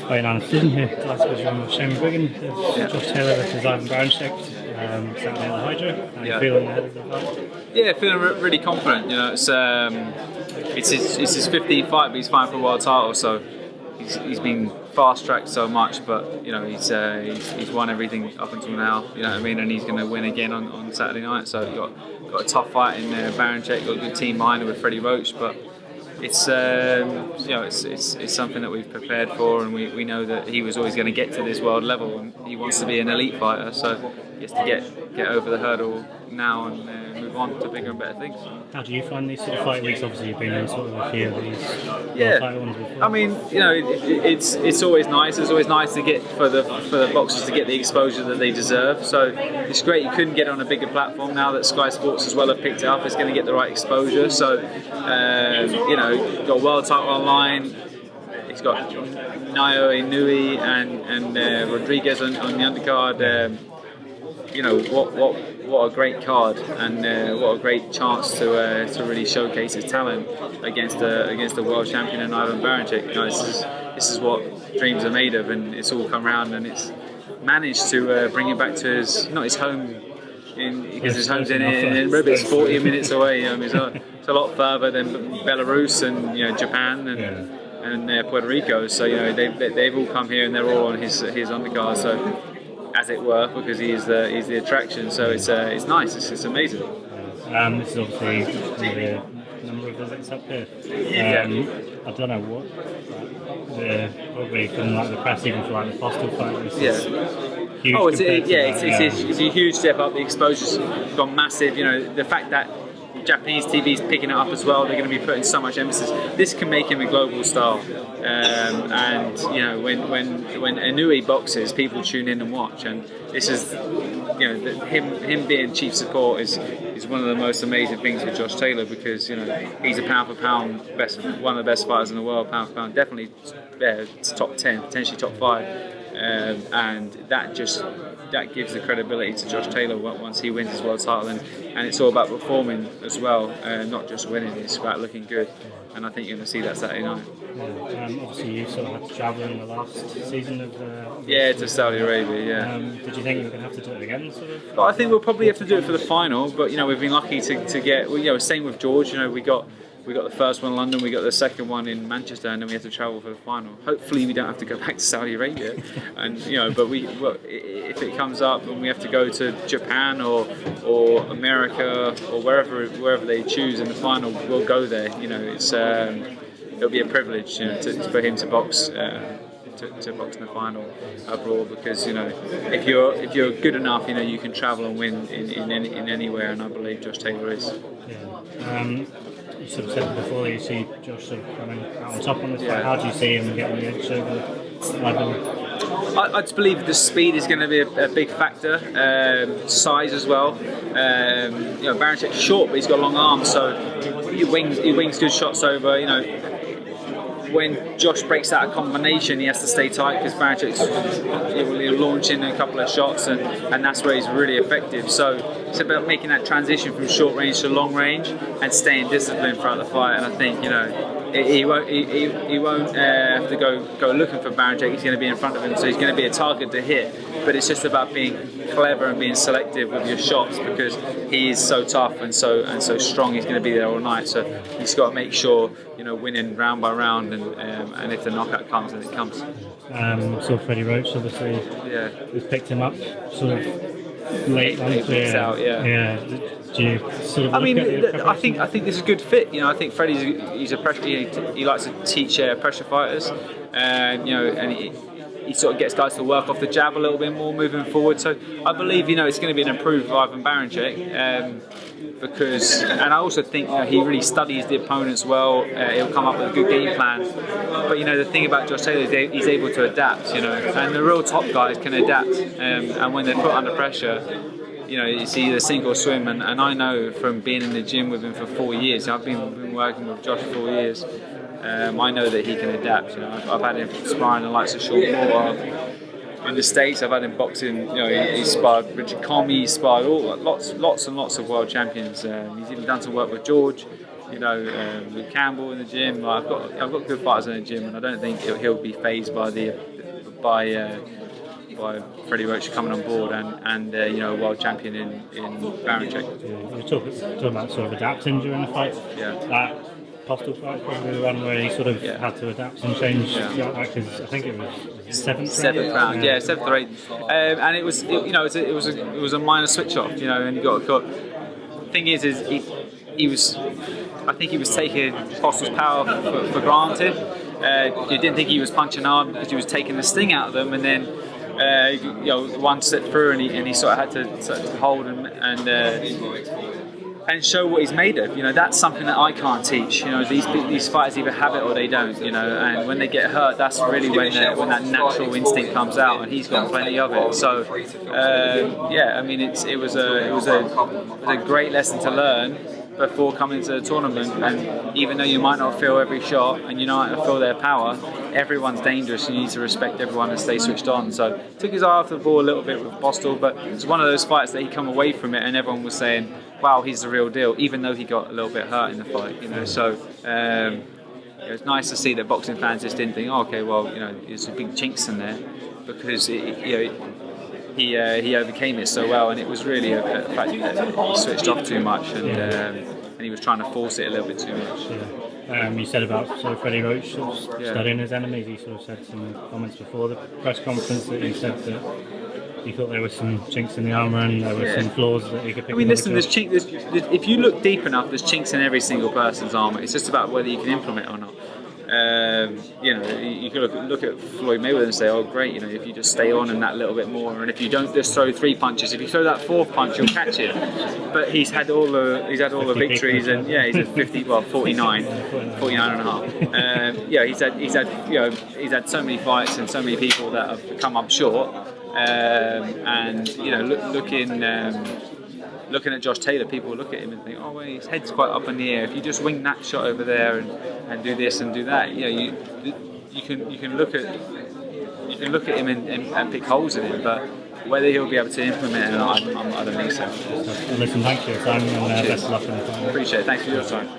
Quite an decision here. Last was on Shane McGUIGAN, Josh Taylor versus BARANCHYK, Saturday at the Hydro. How are you feeling ahead of the fight? Yeah, feeling really confident. You know, it's his 15th fight, but he's fighting for a world title, so he's been fast tracked so much. But you know, he's won everything up until now. You know what I mean? And he's going to win again on Saturday night. So he got a tough fight in BARANCHYK. Got a good team behind him with Freddie Roach, but it's you know, it's something that we've prepared for, and we know that he was always going to get to this world level, and he wants to be an elite fighter, so he has to get over the hurdle now and move on to bigger and better things. How do you find these sort of fight weeks? Obviously, you've been in sort of a few of these title ones before. I mean, you know, it's always nice. It's always nice to get for the boxers to get the exposure that they deserve. So it's great you couldn't get on a bigger platform. Now that Sky Sports as well have picked it up, it's going to get the right exposure. So you know, got world title online. It's got Nayo Inoue and Rodriguez on the undercard. You know, what a great card, and what a great chance to really showcase his talent against the world champion in Ivan Baranchyk. You know, this is what dreams are made of, and it's all come around, and it's managed to bring him back to his home. Because his home's in Ribit, it's 40 minutes away. It's a lot further than Belarus and Japan and Puerto Rico. So they've all come here and they're all on his undercard. So as it were, because he's the attraction. So it's nice. It's amazing. This is obviously the number of visits up here. I don't know what probably from like the press, even for like the Postal fight. It's a huge step up. The exposure's gone massive. You know, the fact that Japanese TV is picking it up as well. They're going to be putting so much emphasis. This can make him a global star. And you know, when Inoue boxes, people tune in and watch. And this is, him being chief support is one of the most amazing things for Josh Taylor, because he's a pound for pound one of the best fighters in the world, pound for pound, definitely top 10, potentially top 5. And that gives the credibility to Josh Taylor once he wins his world title, and it's all about performing as well, not just winning. It's about looking good, and I think you're going to see that Saturday night. Obviously, you sort of had to travel in the last season of to Saudi Arabia. Yeah. Did you think you were going to have to do it again? Sort of? Well, I think we'll probably have to do it for the final, but we've been lucky to get. Same with George. We got the first one in London, we got the second one in Manchester, and then we have to travel for the final. Hopefully we don't have to go back to Saudi Arabia, and but if it comes up and we have to go to Japan or America or wherever they choose in the final, we'll go there. It'll be a privilege for him to box. To box in the final abroad, because if you're good enough, you can travel and win in anywhere, and I believe Josh Taylor is. You sort of said before you see Josh sort of coming out on top on this fight. How do you see him getting the edge over Ivan? I just believe the speed is going to be a big factor. Size as well. Barancyk's short, but he's got long arms, so he wings good shots over. When Josh breaks out a combination, he has to stay tight, because Baranchyk will launch in a couple of shots, and that's where he's really effective. So it's about making that transition from short range to long range and staying disciplined throughout the fight. And I think he won't have to go looking for Baranchyk. He's going to be in front of him, so he's going to be a target to hit. But it's just about being clever and being selective with your shots, because he is so tough and so strong. He's going to be there all night. So he's got to make sure winning round by round, and if the knockout comes, then it comes. So Freddie Roach obviously has picked him up sort of late on. Do you sort of? I think this is a good fit. I think Freddie's he's a pressure. He likes to teach pressure fighters, and he sort of gets guys to work off the jab a little bit more moving forward. So I believe it's going to be an improved Ivan Baranchyk, because, and I also think he really studies the opponents well. He'll come up with a good game plan. But the thing about Josh Taylor is he's able to adapt. And the real top guys can adapt, and when they're put under pressure, it's either sink or swim. And I know from being in the gym with him for 4 years. I've been working with Josh for 4 years. I know that he can adapt. I've had him sparring the likes of Sean Moore in the States. I've had him boxing. He's sparred Richard Comey. He's sparred lots and lots of world champions. He's even done some work with George. You know, with Campbell in the gym, I've got good fighters in the gym, and I don't think he'll be phased by Freddie Roach coming on board and you know, world champion in Baranchayk. Yeah, you're talking about sort of adapting during the fight. Yeah. That Postal fight probably the one where he sort of had to adapt and change. Because I think it was seventh round. Yeah, 7th or 8th, and it was it was a minor switch off. You know, and he got caught. The thing is he was. I think he was taking Postal's power for granted. You didn't think he was punching hard because he was taking the sting out of them, and then you know, one slipped through, and he sort of had to sort of hold and show what he's made of. You know, that's something that I can't teach. You know, these fighters either have it or they don't. You know, and when they get hurt, that's really when that natural instinct comes out, and he's got plenty of it. So yeah, I mean, it was a great lesson to learn before coming to the tournament. And even though you might not feel every shot and you might not feel their power, everyone's dangerous. You need to respect everyone and stay switched on. So took his eye off the ball a little bit with Postal, but it's one of those fights that he come away from it and everyone was saying, wow, he's the real deal, even though he got a little bit hurt in the fight. You know, so it was nice to see that boxing fans just didn't think, oh, okay, well, you know, there's some big chinks in there, because he overcame it so well, and it was really a fact that he switched off too much, and he was trying to force it a little bit too much. You said about sort of Freddie Roach studying his enemies. He sort of said some comments before the press conference that he said that he thought there were some chinks in the armour and there were some flaws that he could pick. I mean, listen, if you look deep enough, there's chinks in every single person's armour. It's just about whether you can implement it or not. You know, you can look at Floyd Mayweather and say, oh great, you know, if you just stay on and that little bit more, and if you don't just throw 3 punches, if you throw that 4th punch, you'll catch it. But he's had all the victories, and yeah, he's at 49 and a half. Yeah, he's had so many fights and so many people that have come up short, and you know, looking at Josh Taylor, people look at him and think, oh well, his head's quite up in the air. If you just wing that shot over there and do this and do that, you know, you can look at him and pick holes in him, but whether he'll be able to implement it or not, I don't think so. Listen, thanks for your time and best of luck in the final. Appreciate it. Thanks for your time.